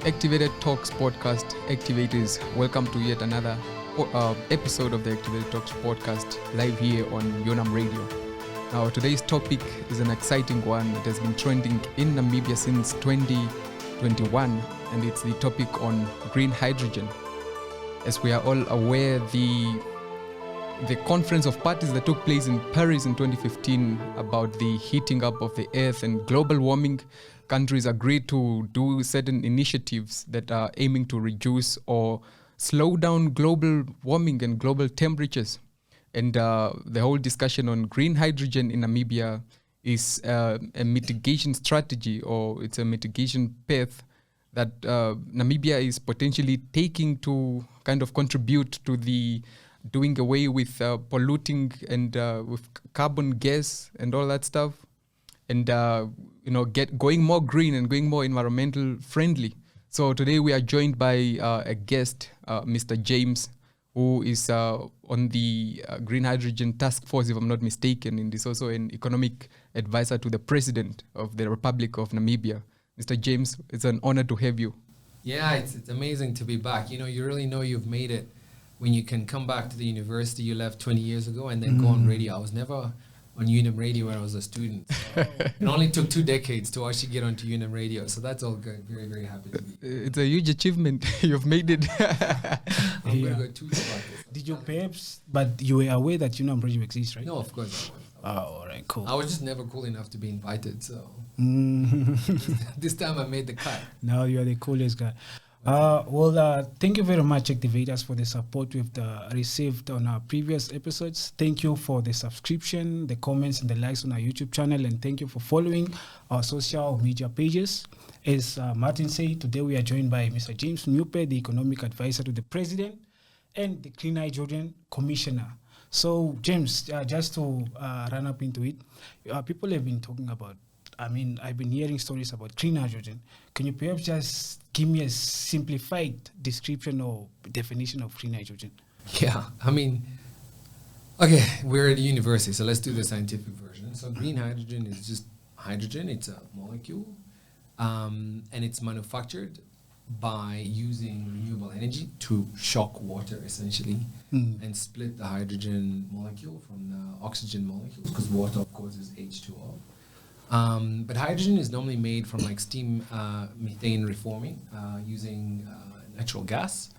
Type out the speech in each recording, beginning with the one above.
Activated Talks podcast. Activators, welcome to yet another episode of the Activated Talks podcast live here on UNAM Radio. Now, today's topic is an exciting one that has been trending in Namibia since 2021, and it's the topic on green hydrogen. As we are all aware, the conference of parties that took place in Paris in 2015 about the heating up of the earth and global warming, countries agreed to do certain initiatives that are aiming to reduce or slow down global warming and global temperatures. And the whole discussion on green hydrogen in Namibia is a mitigation strategy, or it's a mitigation path that Namibia is potentially taking to kind of contribute to the doing away with polluting and with carbon gas and all that stuff, and going more green and going more environmental friendly. So today we are joined by a guest, Mr. James, who is on the Green Hydrogen Task Force, if I'm not mistaken, and is also an economic advisor to the President of the Republic of Namibia. Mr. James, it's an honor to have you. Yeah, it's amazing to be back. You really know you've made it when you can come back to the university you left 20 years ago and then go on radio. I was never on UNAM radio when I was a student. So it only took 2 decades to actually get onto UNAM radio. So that's all good. Very, very happy to be here. It's a huge achievement. You've made it. I'm going to go too far. Did you perhaps, but you were aware that UNAM radio exists, right? No, of course not. Oh, all right, cool. I was just never cool enough to be invited. So this time I made the cut. Now you're the coolest guy. Thank you very much, Activators, for the support we've received on our previous episodes. Thank you for the subscription, the comments, and the likes on our YouTube channel, and thank you for following our social media pages. As Martin said, today we are joined by Mr. James MNYUPE, the Economic Advisor to the President, and the Green Hydrogen Commissioner. So, James, just to run up into it, people have been talking about, I've been hearing stories about green hydrogen. Can you perhaps just give me a simplified description or definition of green hydrogen? Yeah, okay, we're at the university, so let's do the scientific version. So green hydrogen is just hydrogen. It's a molecule, and it's manufactured by using renewable energy to shock water, essentially, and split the hydrogen molecule from the oxygen molecules, because water, of course, is H2O. But hydrogen is normally made from steam methane reforming using natural gas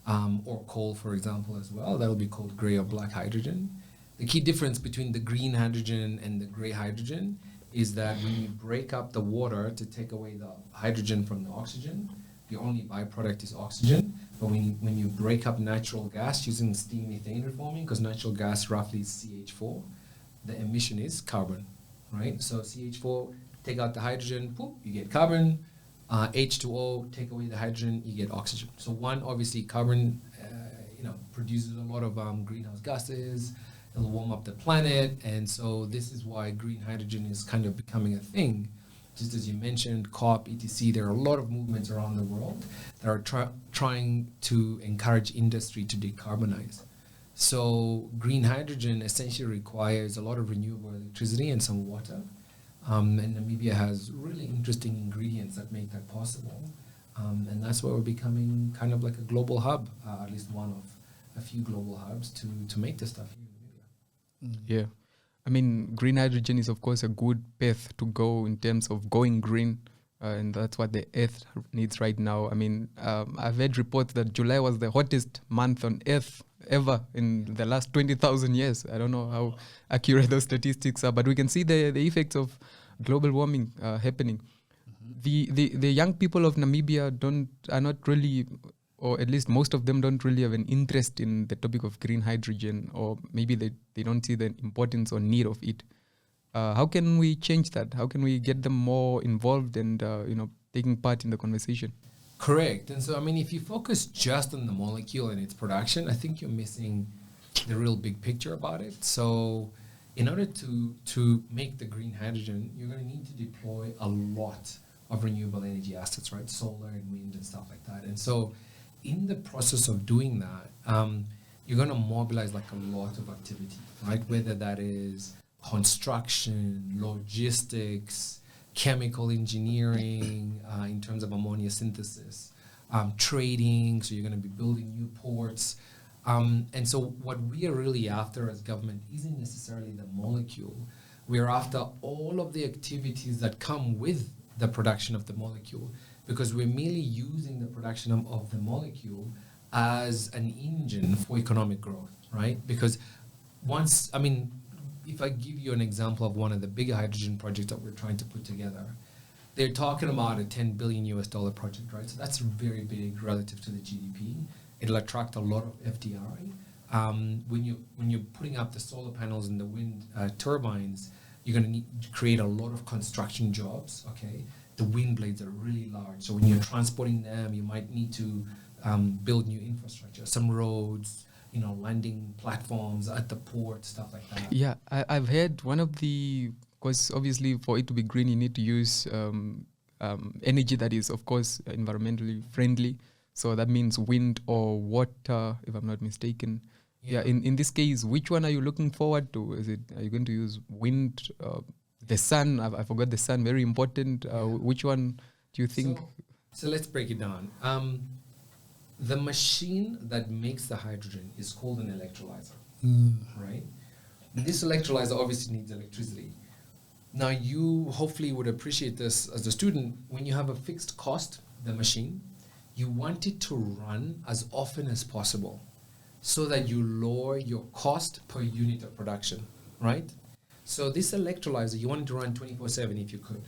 or coal, for example, as well. That'll be called gray or black hydrogen. The key difference between the green hydrogen and the gray hydrogen is that when you break up the water to take away the hydrogen from the oxygen, the only byproduct is oxygen. But when you break up natural gas using steam methane reforming, because natural gas roughly is CH4, the emission is carbon. Right, so CH4, take out the hydrogen, poof, you get carbon. H2O, take away the hydrogen, you get oxygen. So one, obviously, carbon, produces a lot of greenhouse gases. It'll warm up the planet, and so this is why green hydrogen is kind of becoming a thing. Just as you mentioned, COP, etc. There are a lot of movements around the world that are trying to encourage industry to decarbonize. So green hydrogen essentially requires a lot of renewable electricity and some water. And Namibia has really interesting ingredients that make that possible. And that's why we're becoming kind of like a global hub, at least one of a few global hubs to make this stuff here in Namibia. Yeah. Green hydrogen is, of course, a good path to go in terms of going green. And that's what the earth needs right now. I've heard reports that July was the hottest month on earth ever in the last 20,000 years. I don't know how accurate those statistics are, but we can see the effects of global warming happening. The young people of Namibia are not really, or at least most of them don't really have an interest in the topic of green hydrogen, or maybe they don't see the importance or need of it. How can we change that? How can we get them more involved and taking part in the conversation? Correct. And so, if you focus just on the molecule and its production, I think you're missing the real big picture about it. So in order to make the green hydrogen, you're going to need to deploy a lot of renewable energy assets, right? Solar and wind and stuff like that. And so in the process of doing that, you're going to mobilize a lot of activity, right? Whether that is construction, logistics, chemical engineering, in terms of ammonia synthesis. trading. So you're going to be building new ports. And so what we are really after as government isn't necessarily the molecule. We're after all of the activities that come with the production of the molecule, because we're merely using the production of the molecule as an engine for economic growth, right? Because if I give you an example of one of the bigger hydrogen projects that we're trying to put together, they're talking about a $10 billion project, right? So that's very big relative to the GDP. It'll attract a lot of FDI. When you're putting up the solar panels and the wind turbines, you're going to need to create a lot of construction jobs, okay? The wind blades are really large. So when you're transporting them, you might need to build new infrastructure, some roads, landing platforms at the port, stuff like that. Yeah, I've heard one of because obviously for it to be green, you need to use energy that is, of course, environmentally friendly. So that means wind or water, if I'm not mistaken. Yeah. In this case, which one are you looking forward to? Are you going to use wind, the sun? I forgot the sun, very important. Which one do you think? So let's break it down. The machine that makes the hydrogen is called an electrolyzer, right? This electrolyzer obviously needs electricity. Now, you hopefully would appreciate this as a student. When you have a fixed cost, the machine, you want it to run as often as possible so that you lower your cost per unit of production, right? So this electrolyzer, you want it to run 24/7 if you could.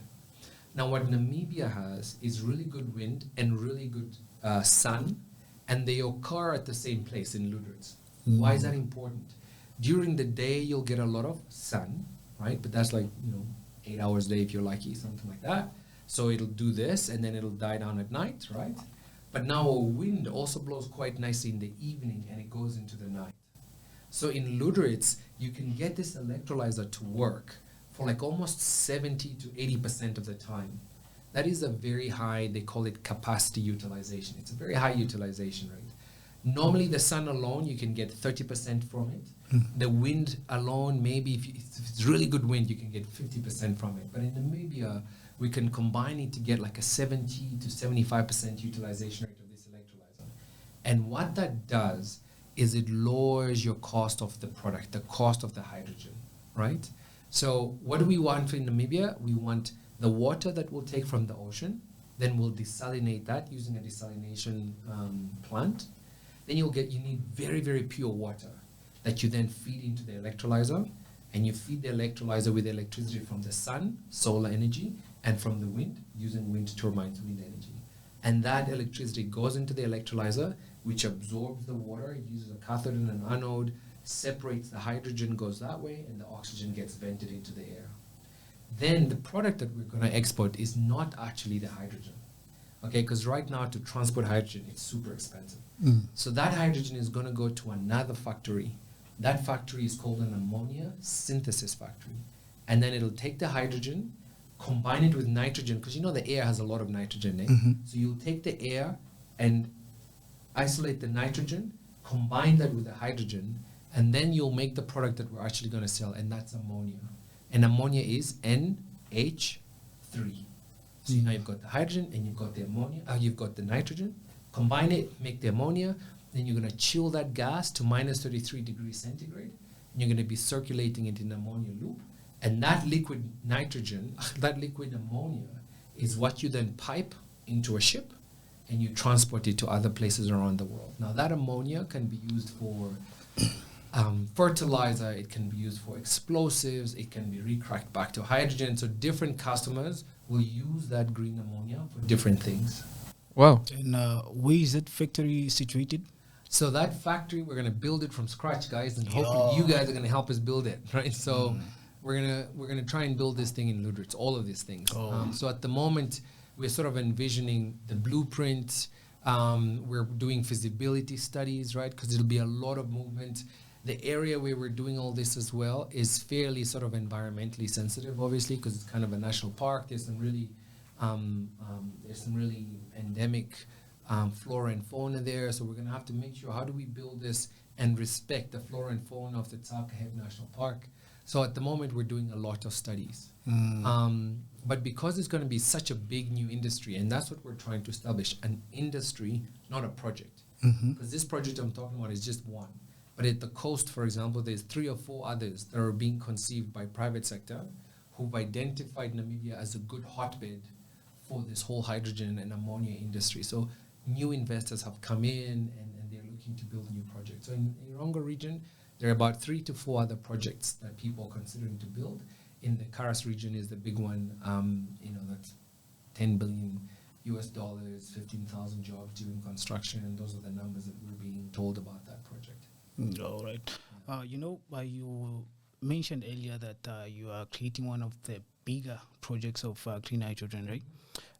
Now, what Namibia has is really good wind and really good sun, and they occur at the same place in Lüderitz. Why is that important? During the day, you'll get a lot of sun, right? But that's 8 hours a day if you're lucky, something like that. So it'll do this, and then it'll die down at night, right? But now wind also blows quite nicely in the evening, and it goes into the night. So in Lüderitz, you can get this electrolyzer to work for almost 70 to 80% of the time. That is a very high, they call it capacity utilization. It's a very high utilization rate. Normally the sun alone, you can get 30% from it. The wind alone, maybe if it's really good wind, you can get 50% from it. But in Namibia, we can combine it to get a 70 to 75% utilization rate of this electrolyzer. And what that does is it lowers your cost of the product, the cost of the hydrogen, right? So what do we want in Namibia? We want the water that we'll take from the ocean, then we'll desalinate that using a desalination plant. Then you need very, very pure water that you then feed into the electrolyzer, and you feed the electrolyzer with electricity from the sun, solar energy, and from the wind, using wind turbines, wind energy. And that electricity goes into the electrolyzer, which absorbs the water, uses a cathode and an anode, separates the hydrogen, goes that way, and the oxygen gets vented into the air. Then the product that we're going to export is not actually the hydrogen, okay? Because right now to transport hydrogen, it's super expensive. So that hydrogen is going to go to another factory. That factory is called an ammonia synthesis factory. And then it'll take the hydrogen, combine it with nitrogen, because the air has a lot of nitrogen in it. So you'll take the air and isolate the nitrogen, combine that with the hydrogen, and then you'll make the product that we're actually going to sell, and that's ammonia. And ammonia is NH3. So now you've got the hydrogen and you've got the ammonia, you've got the nitrogen, combine it, make the ammonia, then you're going to chill that gas to minus 33 degrees centigrade, and you're going to be circulating it in the ammonia loop. And that liquid nitrogen, that liquid ammonia, is what you then pipe into a ship and you transport it to other places around the world. Now that ammonia can be used for fertilizer, it can be used for explosives, it can be recracked back to hydrogen. So different customers will use that green ammonia for different things. Wow. And where is that factory situated? So that factory, we're going to build it from scratch, guys, and hopefully you guys are going to help us build it, right? So we're gonna try and build this thing in Lüderitz, all of these things. So at the moment, we're sort of envisioning the blueprint. We're doing feasibility studies, right? Because it'll be a lot of movement. The area where we're doing all this as well is fairly sort of environmentally sensitive, obviously, because it's kind of a national park. There's some really endemic flora and fauna there. So we're going to have to make sure, how do we build this and respect the flora and fauna of the Tsakaheb National Park? So at the moment, we're doing a lot of studies. But because it's going to be such a big new industry, and that's what we're trying to establish, an industry, not a project. Because this project I'm talking about is just one. But at the coast, for example, there's 3 or 4 others that are being conceived by private sector who've identified Namibia as a good hotbed for this whole hydrogen and ammonia industry. So new investors have come in and they're looking to build new projects. So in the Irongo region, there are about 3 to 4 other projects that people are considering to build. In the Karas region is the big one, that's $10 billion, 15,000 jobs during construction, and those are the numbers that we're being told about that project. All right. You mentioned earlier that you are creating one of the bigger projects of clean hydrogen, right?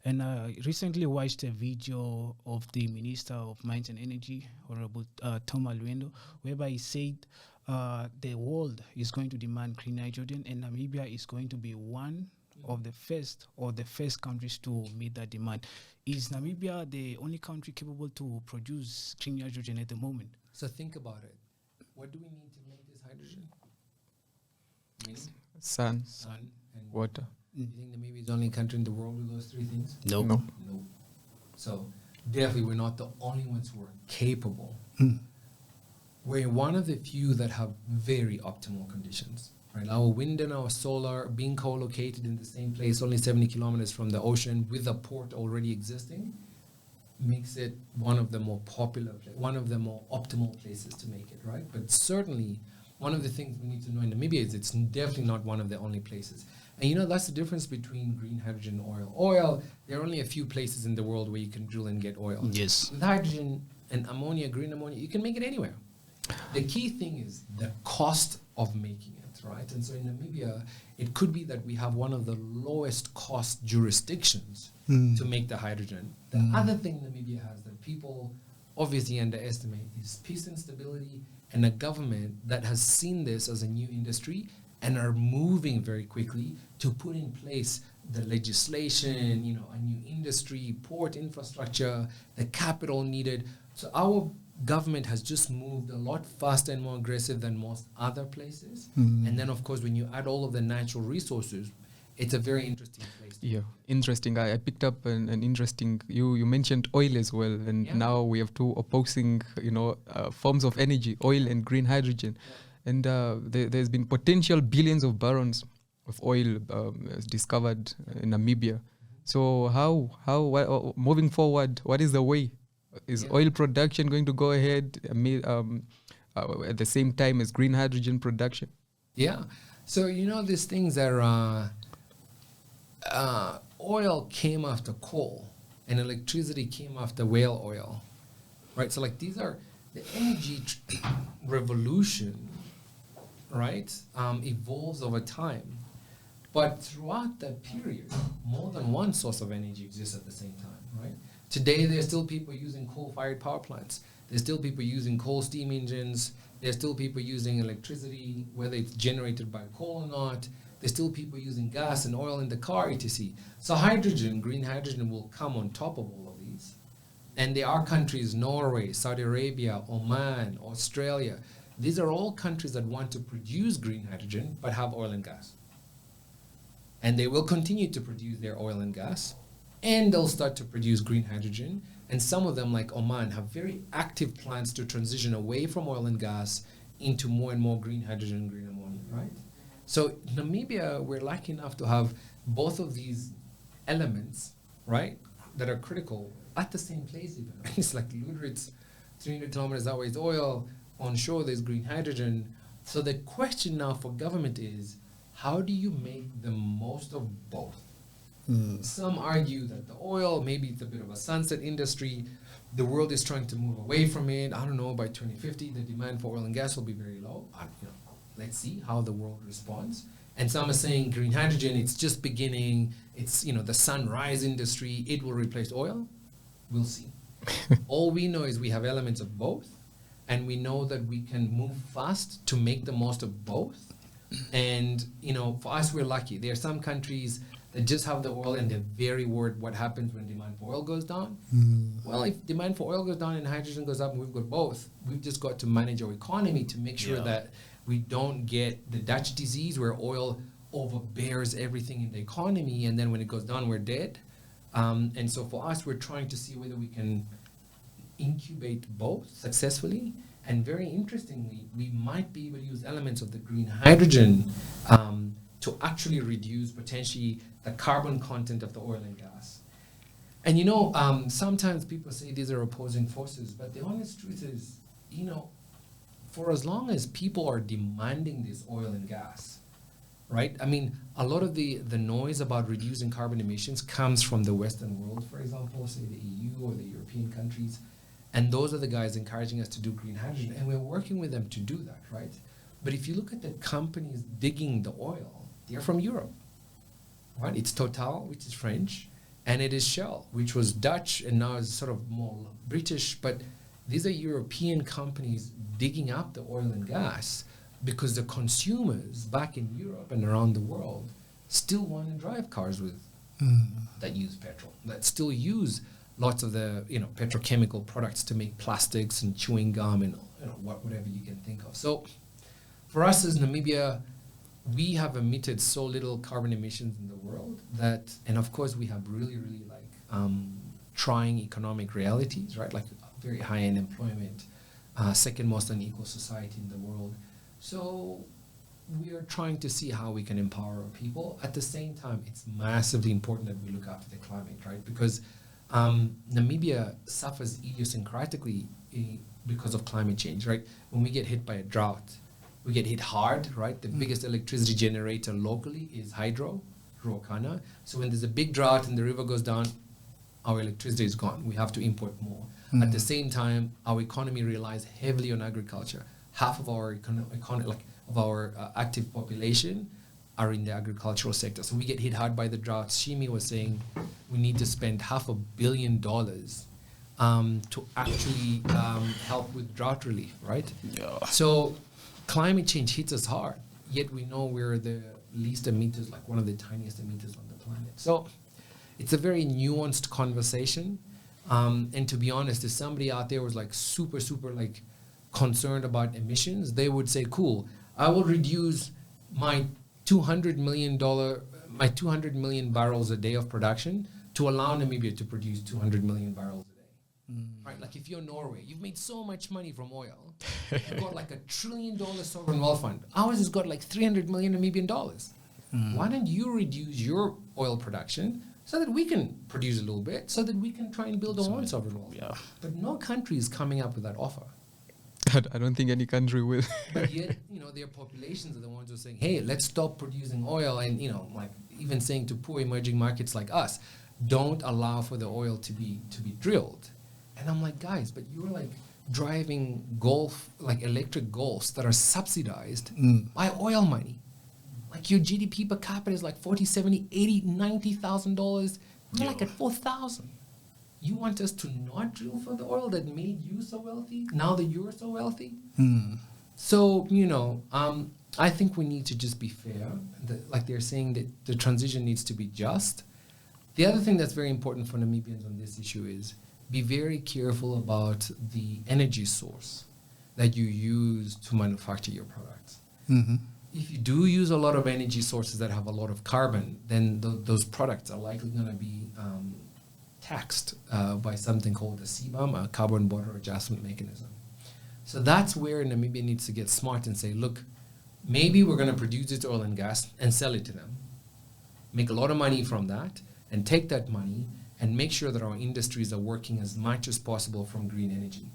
And I recently watched a video of the Minister of Mines and Energy, Honorable Tom Alwendo, whereby he said the world is going to demand clean hydrogen, and Namibia is going to be one of the first countries to meet that demand. Is Namibia the only country capable to produce clean hydrogen at the moment? So think about it. What do we need to make this hydrogen? Sun, and water. Do you think Namibia is the only country in the world with those 3 things? No. So definitely we're not the only ones who are capable. We're one of the few that have very optimal conditions. Right? Our wind and our solar being co-located in the same place, only 70 kilometers from the ocean, with a port already existing, makes it one of the more popular, one of the more optimal places to make it, right? But certainly, one of the things we need to know in Namibia is it's definitely not one of the only places. And that's the difference between green hydrogen and oil. Oil, there are only a few places in the world where you can drill and get oil. Yes. With hydrogen and ammonia, green ammonia, you can make it anywhere. The key thing is the cost of making it, right? And so in Namibia, it could be that we have one of the lowest cost jurisdictions to make the hydrogen. The other thing Namibia has that people obviously underestimate is peace and stability, and a government that has seen this as a new industry and are moving very quickly to put in place the legislation, a new industry, port infrastructure, the capital needed. So our government has just moved a lot faster and more aggressive than most other places. And then, of course, when you add all of the natural resources, it's a very interesting place. Yeah, interesting. I picked up an interesting, you mentioned oil as well, and now we have 2 opposing, forms of energy, oil and green hydrogen. And there's been potential billions of barrels of oil discovered in Namibia. So how moving forward, what is the way? Is oil production going to go ahead at the same time as green hydrogen production? Yeah. So, these things are, oil came after coal and electricity came after whale oil, right? So these are the energy revolution, right? Evolves over time. But throughout that period, more than one source of energy exists at the same time, right? Today, there's still people using coal-fired power plants. There's still people using coal steam engines. There's still people using electricity, whether it's generated by coal or not. There's still people using gas and oil in the car, etc. So hydrogen, green hydrogen, will come on top of all of these. And there are countries, Norway, Saudi Arabia, Oman, Australia. These are all countries that want to produce green hydrogen but have oil and gas. And they will continue to produce their oil and gas. And they'll start to produce green hydrogen. And some of them, like Oman, have very active plans to transition away from oil and gas into more and more green hydrogen and green ammonia, right? So Namibia, we're lucky enough to have both of these elements, right, that are critical at the same place even. Right? It's like Lüderitz, 300 kilometers that way is oil. On shore, there's green hydrogen. So the question now for government is, how do you make the most of both? Some argue that the oil, maybe it's a bit of a sunset industry. The world is trying to move away from it. I don't know, by 2050, the demand for oil and gas will be very low. Let's see how the world responds. And some are saying green hydrogen, it's just beginning. It's, the sunrise industry. It will replace oil. We'll see. All we know is we have elements of both. And we know that we can move fast to make the most of both. And, for us, we're lucky. There are some countries that just have the oil and they're very worried what happens when demand for oil goes down. Well, if demand for oil goes down and hydrogen goes up and we've got both, we've just got to manage our economy to make sure that we don't get the Dutch disease where oil overbears everything in the economy, and then when it goes down, we're dead. And so for us, we're trying to see whether we can incubate both successfully. And very interestingly, we might be able to use elements of the green hydrogen to actually reduce potentially the carbon content of the oil and gas. And sometimes people say these are opposing forces, but the honest truth is, for as long as people are demanding this oil and gas, right? I mean, a lot of the noise about reducing carbon emissions comes from the Western world, for example, say the EU or the European countries. And those are the guys encouraging us to do green hydrogen. And we're working with them to do that, right? But if you look at the companies digging the oil, they're from Europe, right? It's Total, which is French, and it is Shell, which was Dutch and now is sort of more British. But these are European companies digging up the oil and gas because the consumers back in Europe and around the world still want to drive cars with that use petrol, that still use lots of the petrochemical products to make plastics and chewing gum and whatever you can think of. So for us as Namibia, we have emitted so little carbon emissions in the world that, and of course we have really trying economic realities, right? Like very high unemployment, second most unequal society in the world. So we are trying to see how we can empower our people. At the same time, it's massively important that we look after the climate, right? Because Namibia suffers idiosyncratically because of climate change, right? When we get hit by a drought, we get hit hard, right? The biggest electricity generator locally is hydro, Herculano. So when there's a big drought and the river goes down, our electricity is gone. We have to import more. At the same time, our economy relies heavily on agriculture. Half of our active population are in the agricultural sector. So we get hit hard by the drought. Shimi was saying we need to spend $500 million to actually help with drought relief, right? Yeah. So climate change hits us hard, yet we know we're the least emitters, like one of the tiniest emitters on the planet. So it's a very nuanced conversation. And to be honest, if somebody out there was like super concerned about emissions, they would say, cool, I will reduce my $200 million barrels a day of production to allow Namibia to produce 200 million barrels a day. Right? Like if you're Norway, you've made so much money from oil. You've got like $1 trillion sovereign wealth fund. Ours has got like 300 million Namibian dollars. Why don't you reduce your oil production so that we can produce a little bit, so that we can try and build our own sovereign wealth? Yeah. But no country is coming up with that offer. I don't think any country will. But yet, their populations are the ones who are saying, hey, let's stop producing oil. And, like even saying to poor emerging markets like us, don't allow for the oil to be drilled. And I'm like, guys, but you're like driving electric Golfs that are subsidized by oil money. Like your GDP per capita is like $40, $70, $80, $90,000. We're like at 4,000. You want us to not drill for the oil that made you so wealthy now that you're so wealthy? So, I think we need to just be fair. Like they're saying that the transition needs to be just. The other thing that's very important for Namibians on this issue is be very careful about the energy source that you use to manufacture your products. If you do use a lot of energy sources that have a lot of carbon, then those products are likely going to be taxed by something called a CBAM, a carbon border adjustment mechanism. So that's where Namibia needs to get smart and say, look, maybe we're going to produce this oil and gas and sell it to them, make a lot of money from that, and take that money and make sure that our industries are working as much as possible from green energy.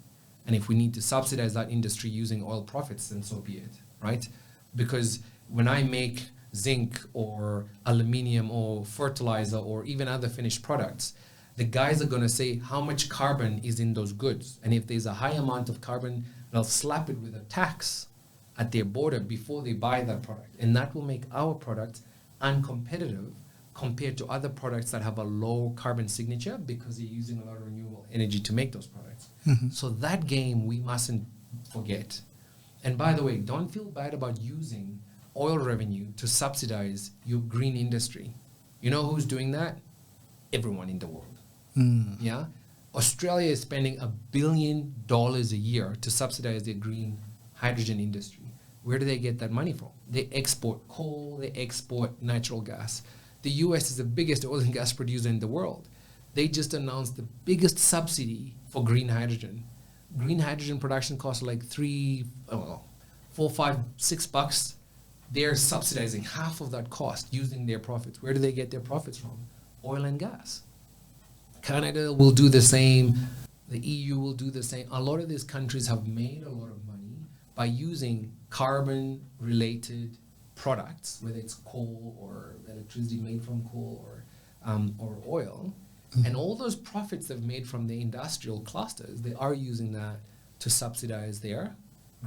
And if we need to subsidize that industry using oil profits, then so be it, right? Because when I make zinc or aluminium or fertilizer or even other finished products, the guys are going to say how much carbon is in those goods. And if there's a high amount of carbon, they'll slap it with a tax at their border before they buy that product. And that will make our products uncompetitive compared to other products that have a low carbon signature because they're using a lot of renewable energy to make those products. So that game we mustn't forget. And by the way, don't feel bad about using oil revenue to subsidize your green industry. You know who's doing that? Everyone in the world. Yeah? Australia is spending $1 billion a year to subsidize their green hydrogen industry. Where do they get that money from? They export coal, they export natural gas. The US is the biggest oil and gas producer in the world. They just announced the biggest subsidy for green hydrogen. Green hydrogen production costs like $4, $5, $6. They're subsidizing half of that cost using their profits. Where do they get their profits from? Oil and gas. Canada will do the same. The EU will do the same. A lot of these countries have made a lot of money by using carbon-related products, whether it's coal or electricity made from coal or oil. And all those profits they've made from the industrial clusters, they are using that to subsidize their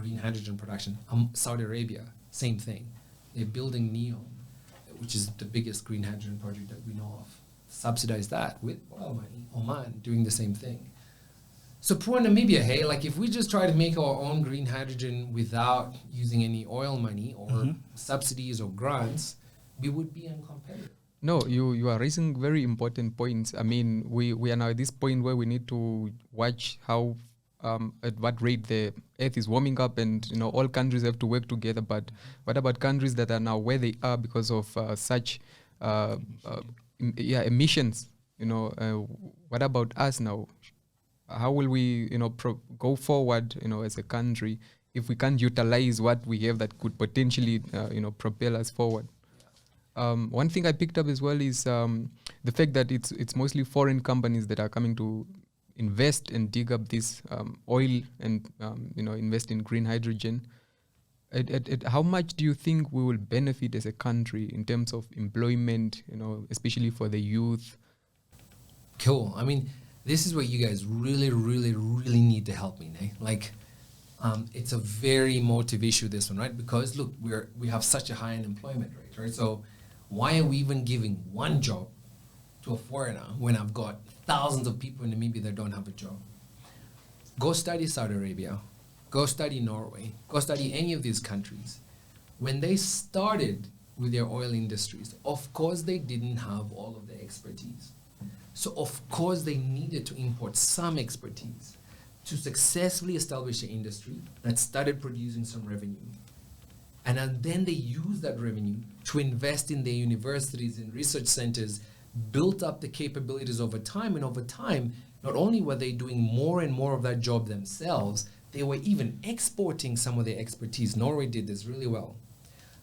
green hydrogen production. Saudi Arabia, same thing. They're building NEOM, which is the biggest green hydrogen project that we know of. Subsidize that with oil money. Oman doing the same thing. So poor Namibia, hey, like if we just try to make our own green hydrogen without using any oil money or subsidies or grants, we would be uncompetitive. No, you are raising very important points. I mean, we are now at this point where we need to watch how at what rate the earth is warming up, and all countries have to work together. But what about countries that are now where they are because of such emissions? What about us now? How will we go forward as a country if we can't utilize what we have that could potentially propel us forward? One thing I picked up as well is the fact that it's mostly foreign companies that are coming to invest and dig up this oil and invest in green hydrogen. How much do you think we will benefit as a country in terms of employment, especially for the youth? Cool. I mean, this is where you guys really, really, really need to help me. It's a very emotive issue, this one, right? Because look, we have such a high unemployment rate, right? So why are we even giving one job to a foreigner when I've got thousands of people in Namibia that don't have a job? Go study Saudi Arabia. Go study Norway. Go study any of these countries. When they started with their oil industries, of course they didn't have all of the expertise. So of course they needed to import some expertise to successfully establish an industry that started producing some revenue. And then they used that revenue to invest in their universities and research centers, built up the capabilities over time. And over time, not only were they doing more and more of that job themselves, they were even exporting some of their expertise. Norway did this really well.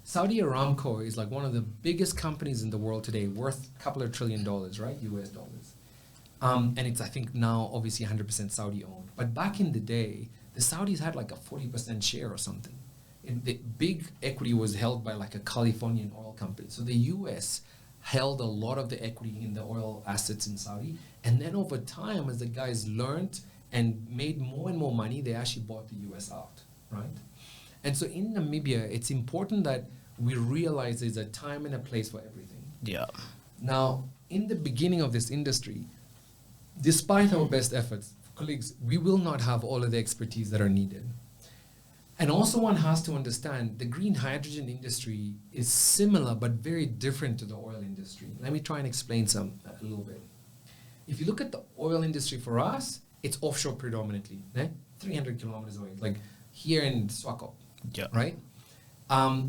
Saudi Aramco is like one of the biggest companies in the world today, worth a couple of $1 trillion, right? US dollars. And it's, I think, now obviously 100% Saudi owned. But back in the day, the Saudis had like a 40% share or something. And the big equity was held by like a Californian oil company. So the US held a lot of the equity in the oil assets in Saudi. And then over time, as the guys learned and made more and more money, they actually bought the US out, right? And so in Namibia, it's important that we realize there's a time and a place for everything. Yeah. Now, in the beginning of this industry, despite our best efforts, colleagues, we will not have all of the expertise that are needed. And also one has to understand the green hydrogen industry is similar but very different to the oil industry. Let me try and explain a little bit. If you look at the oil industry for us, it's offshore predominantly, 300 kilometers away, like here in Swakop, right?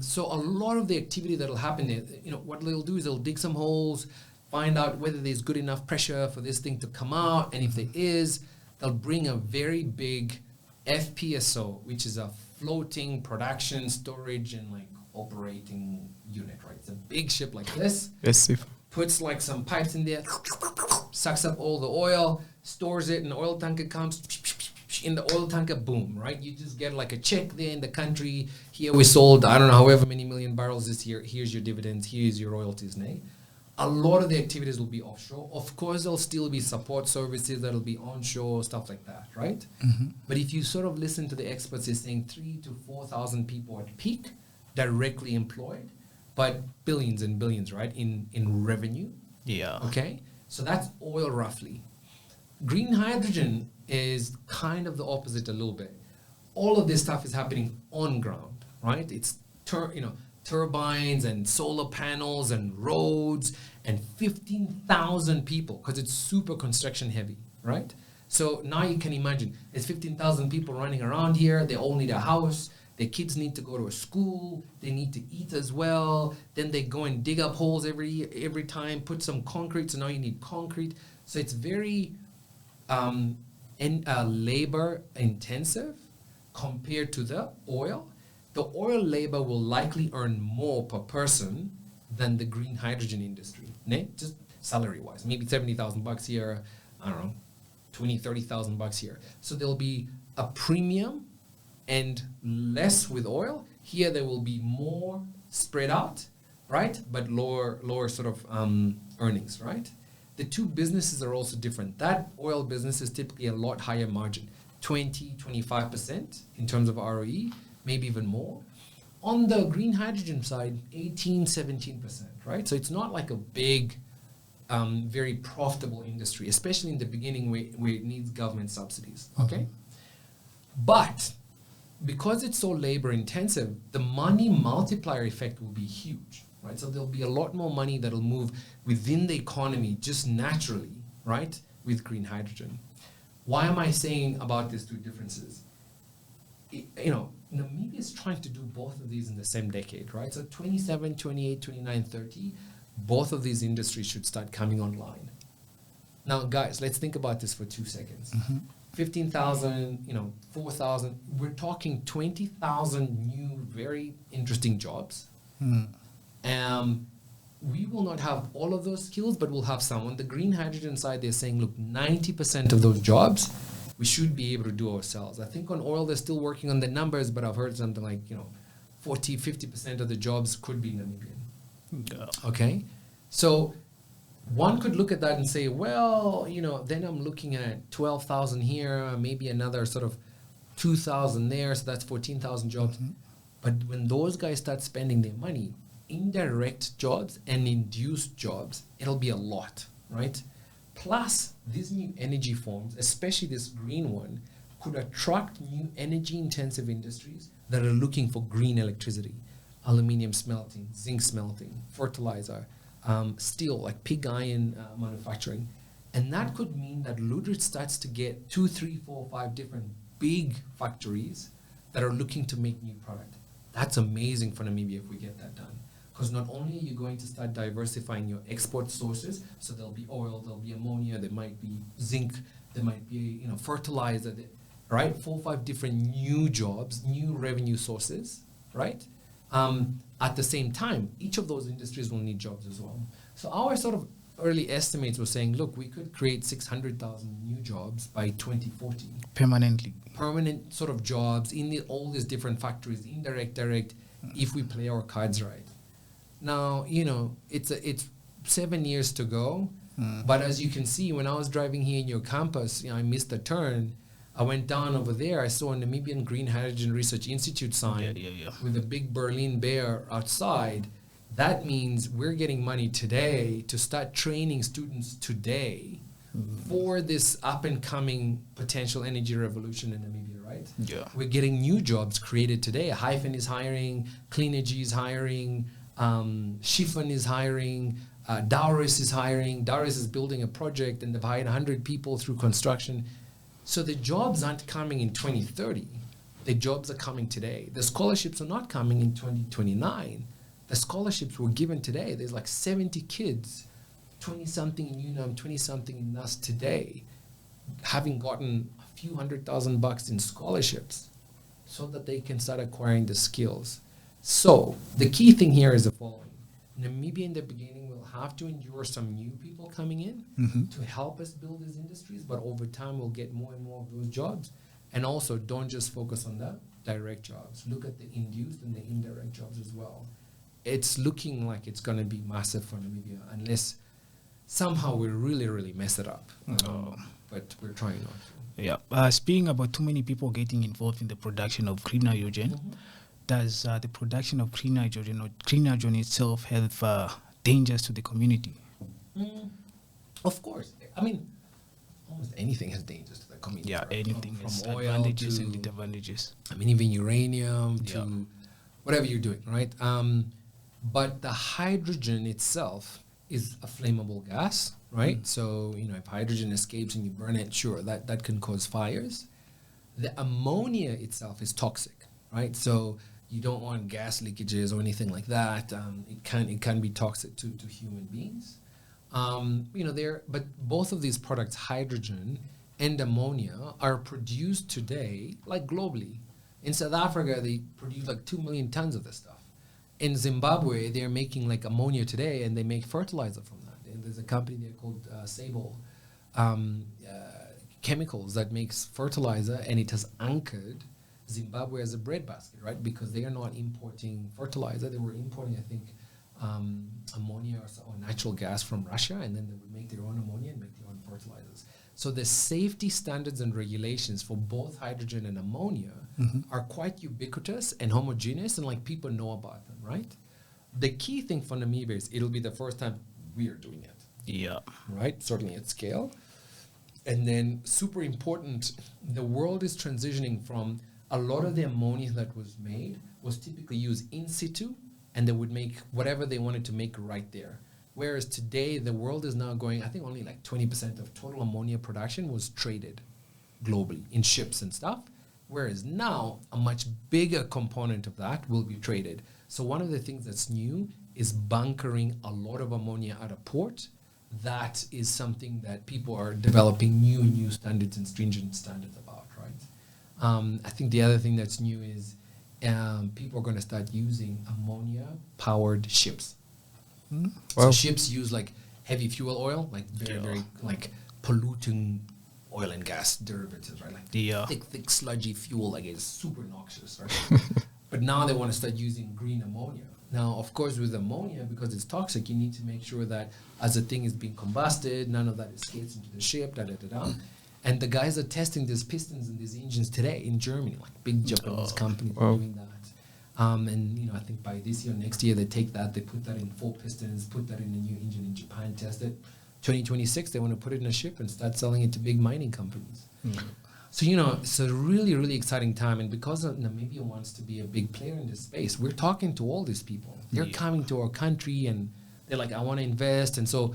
So a lot of the activity that'll happen there, what they'll do is they'll dig some holes, find out whether there's good enough pressure for this thing to come out, and if there is, they'll bring a very big FPSO, which is a floating production, storage, and like operating unit, right? It's a big ship like this. Yes, Puts like some pipes in there, sucks up all the oil, stores it, and the oil tanker comes in the oil tanker, boom, right? You just get like a check there in the country. Here we sold, I don't know, however many million barrels this year. Here's your dividends. Here's your royalties, A lot of the activities will be offshore. Of course, there'll still be support services that'll be onshore, stuff like that, right? Mm-hmm. But if you sort of listen to the experts, they're saying 3,000 to 4,000 people at peak directly employed, but billions and billions, right, in revenue. Yeah. Okay? So that's oil roughly. Green hydrogen is kind of the opposite a little bit. All of this stuff is happening on ground, right? It's turbines and solar panels and roads and 15,000 people, because it's super construction heavy, right? So now you can imagine, there's 15,000 people running around here. They all need a house. Their kids need to go to a school. They need to eat as well. Then they go and dig up holes every time, put some concrete. So now you need concrete. So it's very labor intensive compared to the oil. The oil labor will likely earn more per person than the green hydrogen industry, just salary-wise. Maybe $70,000 here, I don't know, $20,000-$30,000 here. So there'll be a premium and less with oil. Here there will be more spread out, right? But lower sort of earnings, right? The two businesses are also different. That oil business is typically a lot higher margin, 20-25% in terms of ROE, maybe even more. On the green hydrogen side, 18-17%, right? So it's not like a big, very profitable industry, especially in the beginning where it needs government subsidies, okay? But because it's so labor intensive, the money multiplier effect will be huge, right? So there'll be a lot more money that'll move within the economy just naturally, right, with green hydrogen. Why am I saying about these two differences? Namibia is trying to do both of these in the same decade, right? So 27, 28, 29, 30, both of these industries should start coming online. Now, guys, let's think about this for 2 seconds. 15,000, 4,000. We're talking 20,000 new, very interesting jobs. We will not have all of those skills, but we'll have some. On the green hydrogen side, they're saying, look, 90% of those jobs we should be able to do ourselves. I think on oil, they're still working on the numbers, but I've heard something like, 40, 50% of the jobs could be Namibian. Yeah. Okay? So one could look at that and say, well, then I'm looking at 12,000 here, maybe another sort of 2,000 there, so that's 14,000 jobs. But when those guys start spending their money, indirect jobs and induced jobs, it'll be a lot, right? Plus, these new energy forms, especially this green one, could attract new energy-intensive industries that are looking for green electricity, aluminium smelting, zinc smelting, fertilizer, steel, like pig iron manufacturing. And that could mean that Lüderitz starts to get 2, 3, 4, 5 different big factories that are looking to make new product. That's amazing for Namibia if we get that done. Because not only are you going to start diversifying your export sources, so there'll be oil, there'll be ammonia, there might be zinc, there might be fertilizer, right? 4 or 5 different new jobs, new revenue sources, right? At the same time, each of those industries will need jobs as well. So our sort of early estimates were saying, look, we could create 600,000 new jobs by 2040. Permanently. Permanent sort of jobs in all these different factories, indirect, direct, if we play our cards right. Now, it's 7 years to go, but as you can see, when I was driving here in your campus, I missed a turn. I went down over there. I saw a Namibian Green Hydrogen Research Institute sign with a big Berlin bear outside. That means we're getting money today to start training students today for this up-and-coming potential energy revolution in Namibia, right? Yeah. We're getting new jobs created today. Hyphen is hiring, Clean Energy is hiring, Schiffen is hiring, Daureb is hiring. Daureb is building a project and they've hired 100 people through construction. So the jobs aren't coming in 2030. The jobs are coming today. The scholarships are not coming in 2029. The scholarships were given today. There's like 70 kids, 20-something in UNAM, 20-something in us today, having gotten a few $100,000 in scholarships so that they can start acquiring the skills. So the key thing here is the following. Namibia in the beginning will have to endure some new people coming in to help us build these industries, but over time we'll get more and more of those jobs. And also don't just focus on the direct jobs. Look at the induced and the indirect jobs as well. It's looking like it's going to be massive for Namibia unless somehow we really, really mess it up. But we're trying not to. Yeah. Speaking about too many people getting involved in the production of green hydrogen, does the production of green hydrogen or green hydrogen itself have dangers to the community? Of course. I mean, almost anything has dangers to the community. Yeah, right? anything has from oil advantages to, and disadvantages. I mean, even uranium to whatever you're doing, right? But the hydrogen itself is a flammable gas, right? So, if hydrogen escapes and you burn it, sure, that can cause fires. The ammonia itself is toxic, right? So you don't want gas leakages or anything like that. It can be toxic to human beings. But both of these products, hydrogen and ammonia, are produced today, like globally. In South Africa, they produce like 2 million tons of this stuff. In Zimbabwe, they're making like ammonia today, and they make fertilizer from that. And there's a company there called Sable Chemicals that makes fertilizer, and it has anchored Zimbabwe as a breadbasket, right? Because they are not importing fertilizer. They were importing, I think, ammonia or natural gas from Russia, and then they would make their own ammonia and make their own fertilizers. So the safety standards and regulations for both hydrogen and ammonia are quite ubiquitous and homogeneous, and like people know about them, right? The key thing for Namibia is it'll be the first time we are doing it. Yeah. Right? Certainly at scale. And then super important, the world is transitioning from a lot of the ammonia that was made was typically used in situ, and they would make whatever they wanted to make right there. Whereas today, the world is now going, I think only like 20% of total ammonia production was traded globally in ships and stuff. Whereas now, a much bigger component of that will be traded. So one of the things that's new is bunkering a lot of ammonia at a port. That is something that people are developing new standards and stringent standards about, right? I think the other thing that's new is people are going to start using ammonia-powered ships. Wow. So ships use like heavy fuel oil, like very like polluting oil and gas derivatives, right? Like thick, sludgy fuel, like it's super noxious, right? But now they want to start using green ammonia. Now, of course, with ammonia, because it's toxic, you need to make sure that as the thing is being combusted, none of that escapes into the ship, And the guys are testing these pistons and these engines today in Germany, like big Japanese companies are doing that. And I think by this year, next year, they take that, they put that in 4 pistons, put that in a new engine in Japan, test it. 2026, they want to put it in a ship and start selling it to big mining companies. So, it's a really, really exciting time. And because Namibia wants to be a big player in this space, we're talking to all these people. They're coming to our country and they're like, I want to invest. And so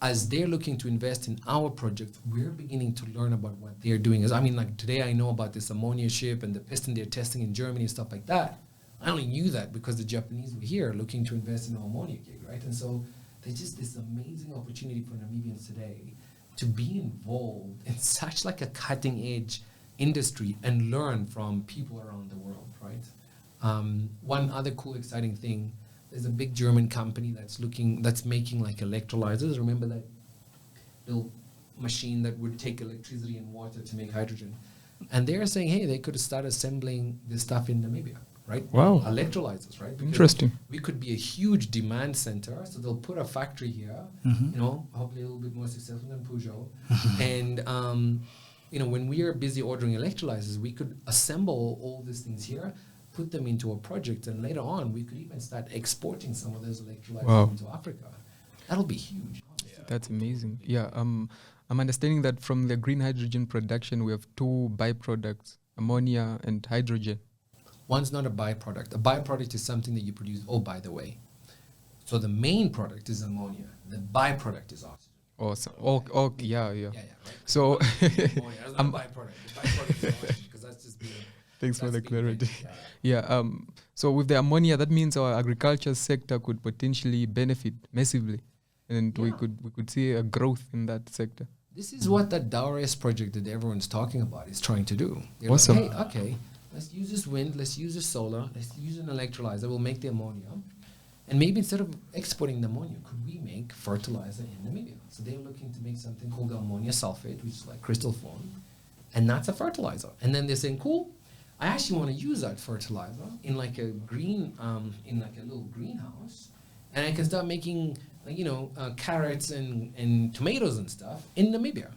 as they're looking to invest in our project, we're beginning to learn about what they're doing. Like today I know about this ammonia ship and the piston they're testing in Germany and stuff like that. I only knew that because the Japanese were here looking to invest in an ammonia gig, right? And so there's just this amazing opportunity for Namibians today to be involved in such like a cutting edge industry and learn from people around the world, right? One other cool, exciting thing, there's a big German company that's making like electrolyzers. Remember that little machine that would take electricity and water to make hydrogen? And they're saying, hey, they could start assembling this stuff in Namibia, right? Wow. Electrolyzers, right? Because Interesting. we could be a huge demand center, so they'll put a factory here, hopefully a little bit more successful than Peugeot. And, when we are busy ordering electrolyzers, we could assemble all these things here, put them into a project, and later on, we could even start exporting some of those electrolyzers into Africa. That'll be huge. That's amazing. Yeah, I'm understanding that from the green hydrogen production, we have 2 byproducts, ammonia and hydrogen. One's not a byproduct. A byproduct is something that you produce. Oh, by the way. So the main product is ammonia. The byproduct is oxygen. Awesome. Yeah. Right. So, that's not a byproduct. The byproduct is oxygen, because that's just being... Thanks for the clarity. So with the ammonia, that means our agriculture sector could potentially benefit massively, and we could see a growth in that sector. This is what that Daureb project that everyone's talking about is trying to do. They're Awesome. Like, hey, okay, let's use this wind, let's use this solar, let's use an electrolyzer, we'll make the ammonia. And maybe instead of exporting the ammonia, could we make fertilizer in Namibia? So they're looking to make something called ammonia sulfate, which is like crystal form, and that's a fertilizer. And then they're saying, cool, I actually want to use that fertilizer in like a green, in like a little greenhouse, and I can start making, carrots and tomatoes and stuff in Namibia.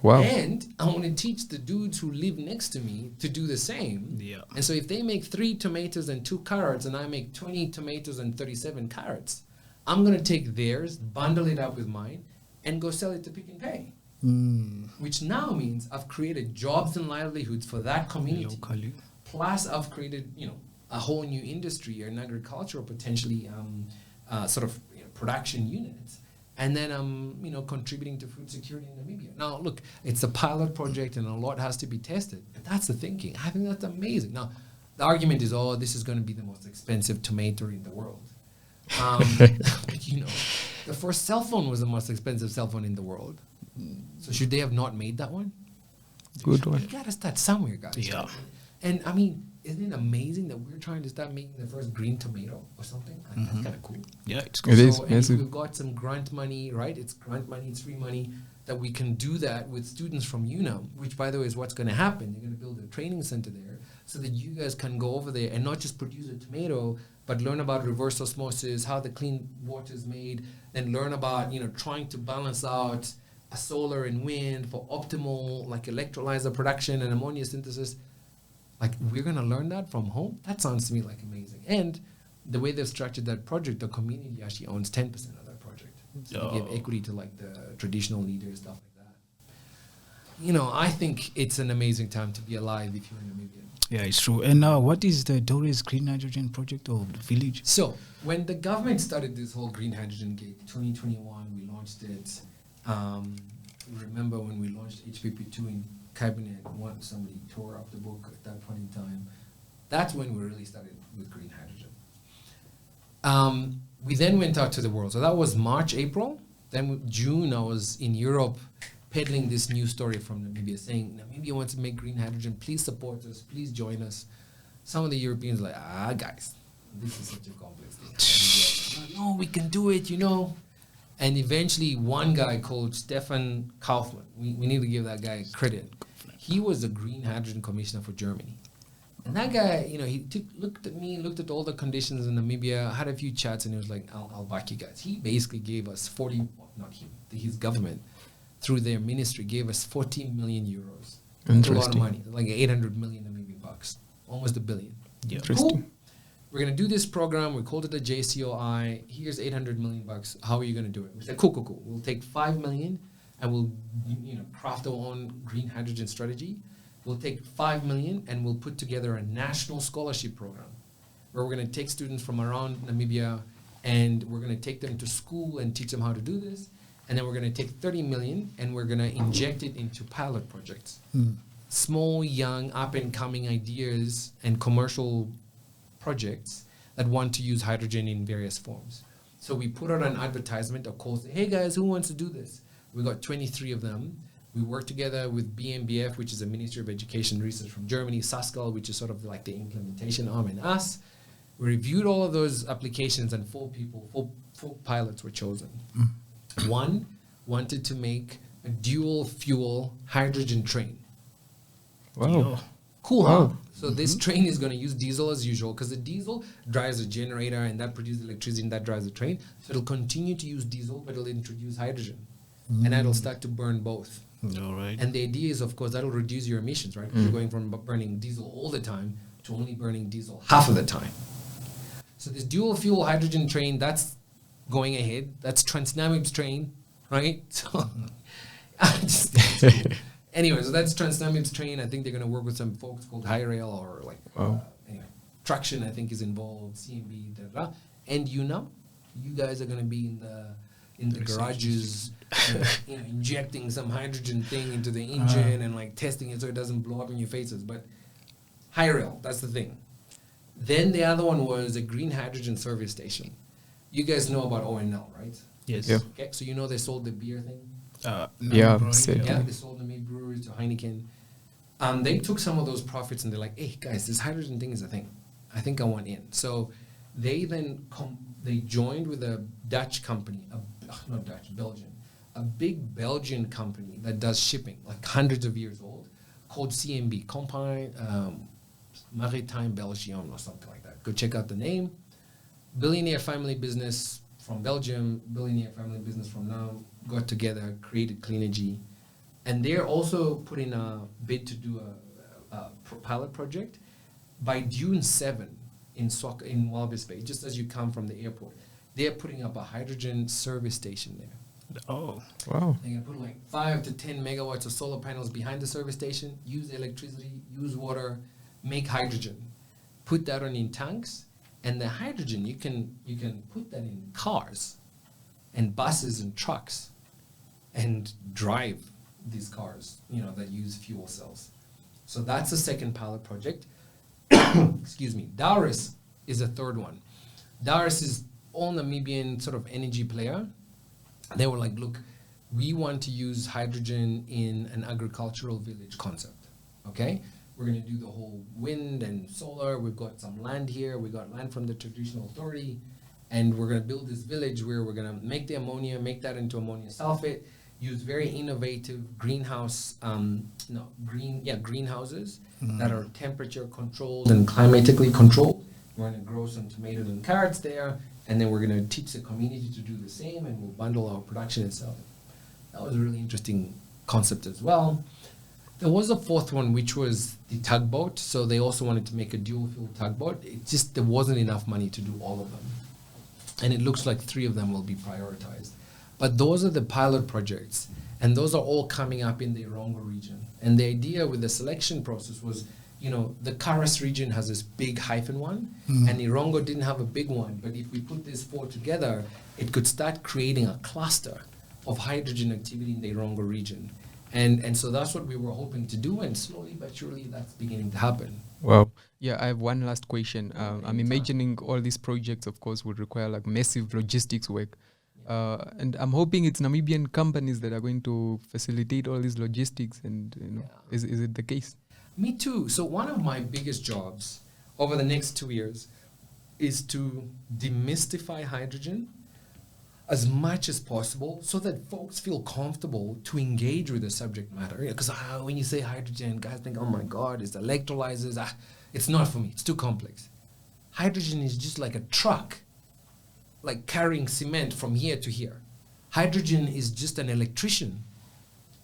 Wow. And I want to teach the dudes who live next to me to do the same. Yeah. And so if they make 3 tomatoes and 2 carrots, and I make 20 tomatoes and 37 carrots, I'm going to take theirs, bundle it up with mine, and go sell it to Pick and Pay. Which now means I've created jobs and livelihoods for that community. Locally. Plus I've created, a whole new industry or an agricultural potentially production units. And then I'm, contributing to food security in Namibia. Now, look, it's a pilot project and a lot has to be tested. But that's the thinking. I think that's amazing. Now, the argument is, this is going to be the most expensive tomato in the world. The first cell phone was the most expensive cell phone in the world. So should they have not made that one? Good one. You got to start somewhere, guys. Yeah. And I mean, isn't it amazing that we're trying to start making the first green tomato or something? Like, that's kind of cool. Yeah, it's It is. And Yes, we've got some grant money, right? It's grant money, it's free money, that we can do that with students from UNAM, which, by the way, is what's going to happen. They're going to build a training center there so that you guys can go over there and not just produce a tomato, but learn about reverse osmosis, how the clean water is made, then learn about, trying to balance out a solar and wind for optimal, like, electrolyzer production and ammonia synthesis. Like, we're going to learn that from home? That sounds to me like amazing. And the way they've structured that project, the community actually owns 10% of that project. So they give equity to, like, the traditional leaders, stuff like that. I think it's an amazing time to be alive if you're in Namibia. Yeah, it's true. And what is the Daureb's green hydrogen project or the village? So, when the government started this whole green hydrogen gig, 2021, we launched it. Remember when we launched HPP2 in Cabinet, somebody tore up the book at that point in time. That's when we really started with green hydrogen. We then went out to the world. So that was March, April. Then June, I was in Europe peddling this new story from Namibia, saying, Namibia wants to make green hydrogen. Please support us. Please join us. Some of the Europeans were like, guys, this is such a complex thing. No, we can do it, And eventually one guy called Stefan Kaufmann, we need to give that guy credit. He was the green hydrogen commissioner for Germany. And that guy, he looked at me, looked at all the conditions in Namibia, had a few chats, and he was like, I'll back you guys. He basically gave us his government, through their ministry, gave us 40 million euros. That's a lot of money, like 800 million Namibian bucks, almost $1 billion. Yeah. Interesting. Cool. We're going to do this program. We called it the JCOI. Here's 800 million bucks. How are you going to do it? We said, cool. We'll take 5 million and we'll craft our own green hydrogen strategy. We'll take 5 million and we'll put together a national scholarship program where we're going to take students from around Namibia and we're going to take them to school and teach them how to do this. And then we're going to take 30 million and we're going to inject it into pilot projects. Small, young, up-and-coming ideas and commercial projects that want to use hydrogen in various forms. So we put out an advertisement, a call, say, hey guys, who wants to do this? We got 23 of them. We worked together with BMBF, which is a Ministry of Education Research from Germany, SASCAL, which is sort of like the implementation arm, and us. We reviewed all of those applications and four pilots were chosen. One wanted to make a dual fuel hydrogen train. Wow. Cool, Wow. huh? So this train is going to use diesel as usual because the diesel drives a generator and that produces electricity and that drives the train. So it'll continue to use diesel, but it'll introduce hydrogen. And that'll start to burn both. All right. And the idea is, of course, that'll reduce your emissions, right? You're going from burning diesel all the time to only burning diesel half of the time. So this dual fuel hydrogen train, that's going ahead. That's TransNamib's train, right? So anyway, so that's TransNamib's train. I think they're going to work with some folks called High Rail or like, anyway, Traction, I think, is involved, CMB, and UNAM. You guys are going to be in the garages, injecting some hydrogen thing into the engine and like testing it so it doesn't blow up in your faces. But High Rail, that's the thing. Then the other one was a green hydrogen service station. You guys know about ONL, right? Yes. Yeah. Okay, so they sold the beer thing. Yeah, said They sold the meat breweries to Heineken. They took some of those profits and they're like, hey guys, this hydrogen thing is a thing. I think I want in. So they then they joined with a Dutch company, Belgian, a big Belgian company that does shipping, like hundreds of years old, called CMB, Compagnie Maritime Belgium or something like that. Go check out the name. Billionaire family business from Belgium, billionaire family business from now, got together, created Cleanergy. And they're also putting a bid to do a pilot project by June 7 in Walvis Bay, just as you come from the airport. They're putting up a hydrogen service station there. Oh. Wow. They're going to put like 5 to 10 megawatts of solar panels behind the service station, use electricity, use water, make hydrogen, put that on in tanks, and the hydrogen, you can put that in cars and buses and trucks and drive these cars, that use fuel cells. So that's the second pilot project. Excuse me. Daureb is a third one. Daureb is all Namibian sort of energy player. They were like, look, we want to use hydrogen in an agricultural village concept, okay? We're going to do the whole wind and solar. We've got some land here. We got land from the traditional authority. And we're going to build this village where we're going to make the ammonia, make that into ammonium sulfate, use very innovative greenhouses that are temperature controlled and climatically controlled. We're going to grow some tomatoes and carrots there. And then we're going to teach the community to do the same, and we'll bundle our production and sell it. That was a really interesting concept as well. There was a fourth one, which was the tugboat. So they also wanted to make a dual fuel tugboat. It just, there wasn't enough money to do all of them. And it looks like 3 of them will be prioritized. But those are the pilot projects. And those are all coming up in the Irongo region. And the idea with the selection process was, the Karas region has this big hyphen one, and Irongo didn't have a big one. But if we put these 4 together, it could start creating a cluster of hydrogen activity in the Irongo region. And so that's what we were hoping to do, and slowly but surely that's beginning to happen. Wow. Yeah, I have one last question. I'm imagining all these projects, of course, would require like massive logistics work. And I'm hoping it's Namibian companies that are going to facilitate all these logistics. And is it the case? Me too. So one of my biggest jobs over the next 2 years is to demystify hydrogen as much as possible so that folks feel comfortable to engage with the subject matter. Because when you say hydrogen, guys think, oh my God, it's electrolyzers. It's not for me. It's too complex. Hydrogen is just like a truck, like carrying cement from here to here. Hydrogen is just an electrician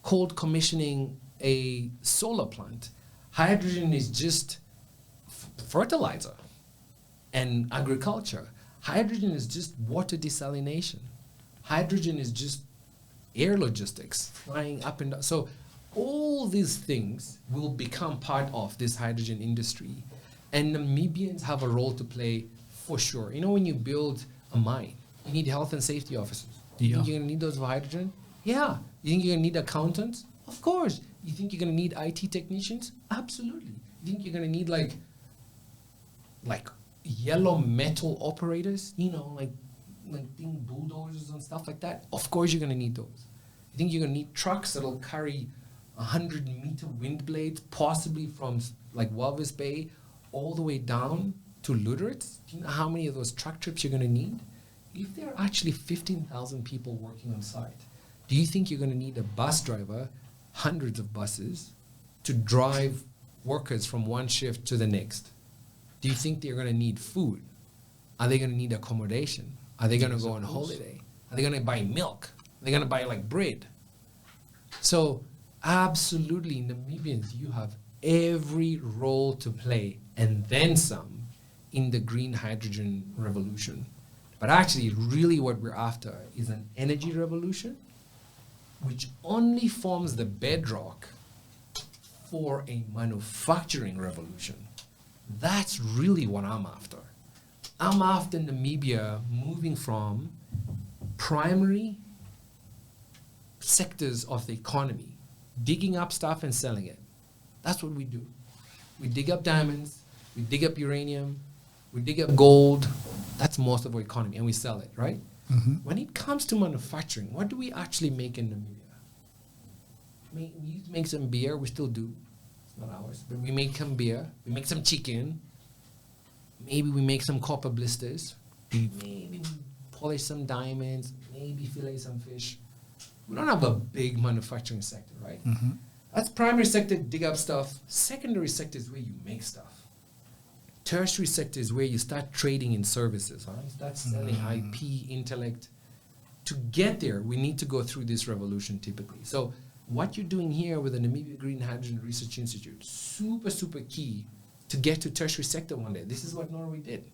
cold commissioning a solar plant. Hydrogen is just fertilizer and agriculture. Hydrogen is just water desalination. Hydrogen is just air logistics, flying up and down. So all these things will become part of this hydrogen industry. And Namibians have a role to play for sure. When you build a mine, you need health and safety officers. You think you're going to need those for hydrogen? Yeah. You think you're going to need accountants? Of course. You think you're going to need IT technicians? Absolutely. You think you're going to need like yellow metal operators? Like bulldozers and stuff like that? Of course you're going to need those. You think you're going to need trucks that'll carry 100-meter wind blades, possibly from like Walvis Bay all the way down to Lüderitz? Do you know how many of those truck trips you're going to need? If there are actually 15,000 people working on site, do you think you're going to need a bus driver, hundreds of buses, to drive workers from one shift to the next? Do you think they're going to need food? Are they going to need accommodation? Are they going to go on holiday? Are they going to buy milk? Are they going to buy like bread? So absolutely, Namibians, you have every role to play and then some in the green hydrogen revolution. But actually, really what we're after is an energy revolution which only forms the bedrock for a manufacturing revolution. That's really what I'm after. I'm after Namibia moving from primary sectors of the economy, digging up stuff and selling it. That's what we do. We dig up diamonds, we dig up uranium, we dig up gold. That's most of our economy, and we sell it, right? Mm-hmm. When it comes to manufacturing, what do we actually make in Namibia? We make some beer, we still do. It's not ours, but we make some beer, we make some chicken, maybe we make some copper blisters, maybe we polish some diamonds, maybe fillet some fish. We don't have a big manufacturing sector, right? Mm-hmm. That's primary sector, dig up stuff. Secondary sector is where you make stuff. Tertiary sector is where you start trading in services, huh? You start selling IP, intellect. To get there, we need to go through this revolution typically. So what you're doing here with the Namibia Green Hydrogen Research Institute, super, super key to get to tertiary sector one day. This is what Norway did,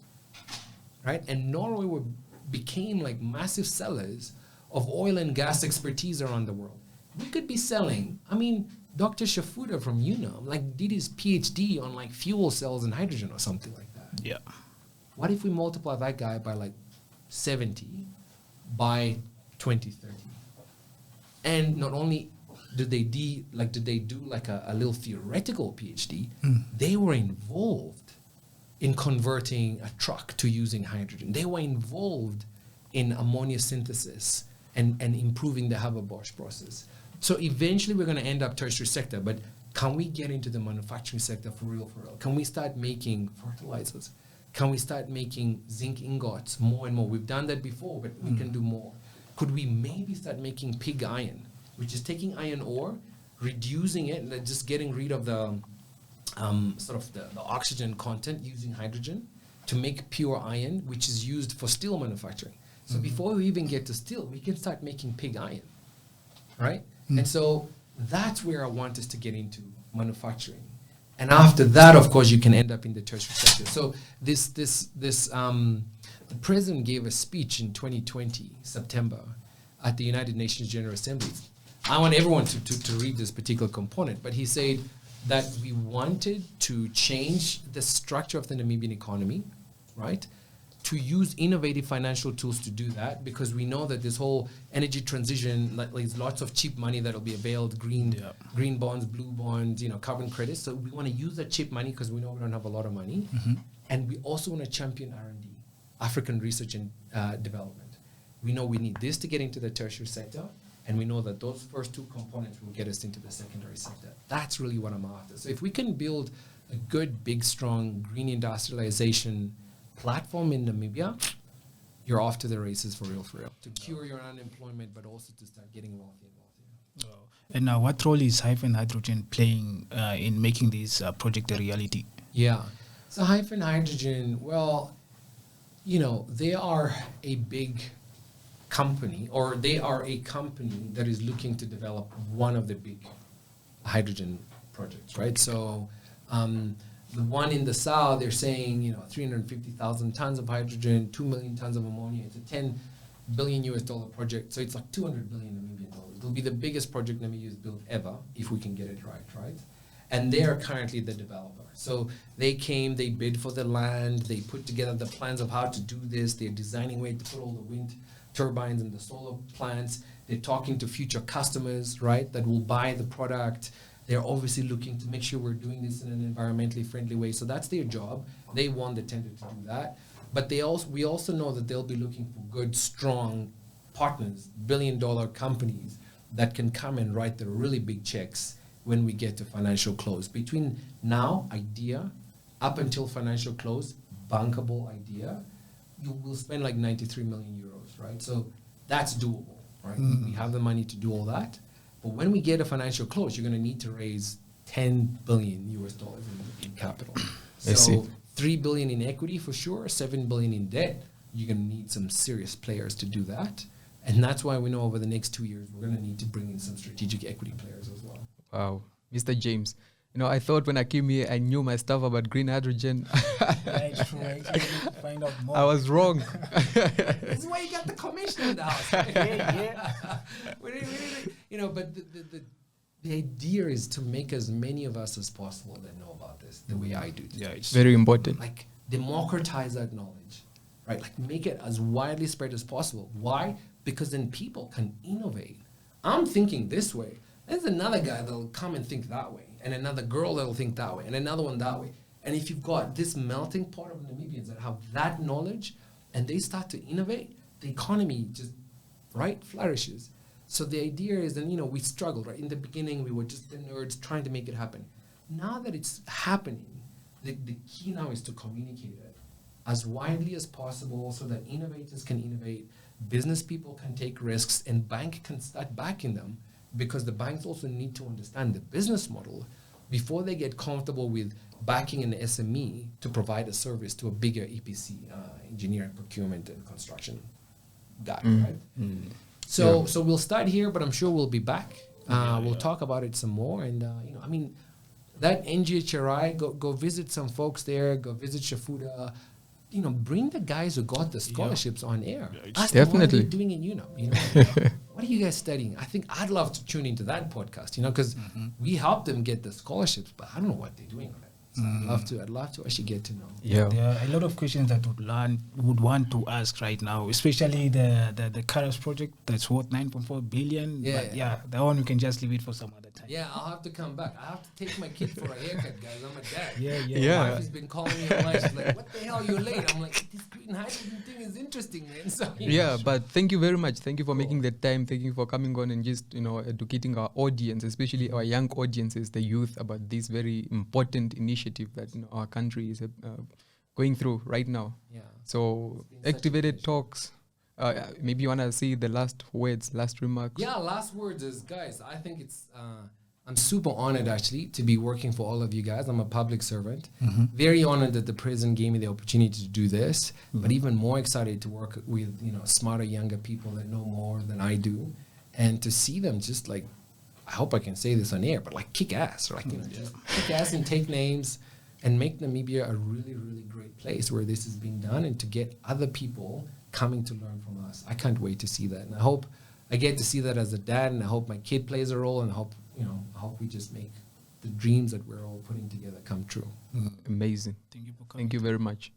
right? And Norway became like massive sellers of oil and gas expertise around the world. We could be selling, Dr. Shafuda from UNAM did his PhD on fuel cells and hydrogen or something like that. Yeah. What if we multiply that guy by 70 by 2030. And not only did they do like a little theoretical PhD, they were involved in converting a truck to using hydrogen. They were involved in ammonia synthesis and improving the Haber-Bosch process. So eventually we're going to end up tertiary sector, but can we get into the manufacturing sector for real? Can we start making fertilizers? Can we start making zinc ingots more and more? We've done that before, but we can do more. Could we maybe start making pig iron, which is taking iron ore, reducing it, and just getting rid of the the oxygen content using hydrogen to make pure iron, which is used for steel manufacturing. So before we even get to steel, we can start making pig iron, right? And so that's where I want us to get into manufacturing. And after that, of course, you can end up in the tertiary sector. So the president gave a speech in 2020, September, at the United Nations General Assembly. I want everyone to read this particular component, but he said that we wanted to change the structure of the Namibian economy, right? To use innovative financial tools to do that, because we know that this whole energy transition, like there's lots of cheap money that'll be available, green bonds, blue bonds, carbon credits. So we want to use that cheap money because we know we don't have a lot of money. And we also want to champion R&D, African research and development. We know we need this to get into the tertiary sector, and we know that those first two components will get us into the secondary sector. That's really what I'm after. So if we can build a good, big, strong green industrialization platform in Namibia, you're off to the races for real. To cure your unemployment, but also to start getting wealthier and wealthier. And what role is Hyphen Hydrogen playing in making this project a reality? Yeah. So Hyphen Hydrogen, well, they are a big company, or they are a company that is looking to develop one of the big hydrogen projects, right? So the one in the south, they're saying, 350,000 tons of hydrogen, 2 million tons of ammonia. It's a $10 billion project. So it's like 200 billion Namibian dollars. It'll be the biggest project Namibia has built ever, if we can get it right? And they are currently the developer. So they bid for the land, they put together the plans of how to do this, they're designing where to put all the wind turbines and the solar plants. They're talking to future customers, right, that will buy the product. They're obviously looking to make sure we're doing this in an environmentally friendly way. So that's their job. They won the tender to do that. But we also know that they'll be looking for good, strong partners, billion-dollar companies that can come and write the really big checks when we get to financial close. Between now, idea, up until financial close, bankable idea, you will spend like 93 million euros, right? So that's doable, right? We have the money to do all that. But when we get a financial close, you're going to need to raise $10 billion in capital. So 3 billion in equity for sure, 7 billion in debt. You're going to need some serious players to do that. And that's why we know over the next 2 years, we're going to need to bring in some strategic equity players as well. Wow. Mr. James, I thought when I came here, I knew my stuff about green hydrogen. It's true. Find out more. I was wrong. This is why you got the commissioner in the house. Yeah. But the idea is to make as many of us as possible that know about this the way I do. Yeah, it's very important. Like democratize that knowledge, right? Like make it as widely spread as possible. Why? Because then people can innovate. I'm thinking this way. There's another guy that'll come and think that way, and another girl that'll think that way, and another one that way. And if you've got this melting pot of Namibians that have that knowledge, and they start to innovate, the economy just, flourishes. So the idea is, and we struggled, right? In the beginning, we were just the nerds trying to make it happen. Now that it's happening, the key now is to communicate it as widely as possible so that innovators can innovate, business people can take risks, and bank can start backing them, because the banks also need to understand the business model before they get comfortable with backing an SME to provide a service to a bigger EPC, engineering, procurement, and construction guy, right? So we'll start here, but I'm sure we'll be back. We'll talk about it some more. And, that NGHRI, go visit some folks there, go visit Shafuda. Bring the guys who got the scholarships on air. Ask them, what are you doing in UNAM? What are you guys studying? I think I'd love to tune into that podcast, because we helped them get the scholarships, but I don't know what they're doing on it. So I'd love to actually get to know. Yeah. There are a lot of questions that would want to ask right now, especially the Karas project that's worth 9.4 billion. Yeah, But yeah. that one we can just leave it for some other time. Yeah, I'll have to come back. I have to take my kid for a haircut, guys. I'm a dad. Yeah. My wife has been calling me online. She's like, "What the hell? You're late." I'm like, "This green hydrogen thing is interesting, man." So Yeah, but thank you very much. Thank you for making the time. Thank you for coming on and just, educating our audience, especially our young audiences, the youth, about this very important initiative that our country is going through right now. Yeah. So, It's been such a Activated pleasure. Talks. Maybe you want to say the last words, last remarks. Yeah, last words is, guys, I think it's, I'm super honored actually to be working for all of you guys. I'm a public servant. Very honored that the president gave me the opportunity to do this, but even more excited to work with, smarter, younger people that know more than I do, and to see them just like, I hope I can say this on air, but like kick ass, or like, just kick ass and take names and make Namibia a really, really great place where this is being done, and to get other people coming to learn from us. I can't wait to see that. And I hope I get to see that as a dad, and I hope my kid plays a role, and I hope we just make the dreams that we're all putting together come true. Amazing. Thank you for coming. Thank you very much.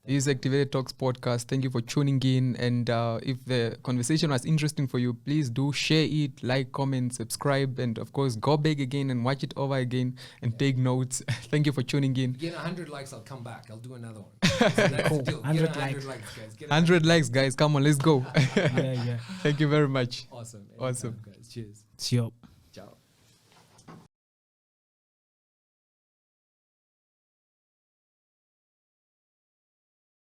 This is Activated Talks podcast. Thank you for tuning in. And if the conversation was interesting for you, please do share it, like, comment, subscribe, and of course, go back again and watch it over again and take notes. Thank you for tuning in. Get 100 likes, I'll come back. I'll do another one. So that's Cool. the deal. 100 Get 100 likes. likes, guys. Get 100 likes, guys. Come on, let's go. Yeah. Thank you very much. Awesome. Awesome. Anytime, guys. Cheers. See you.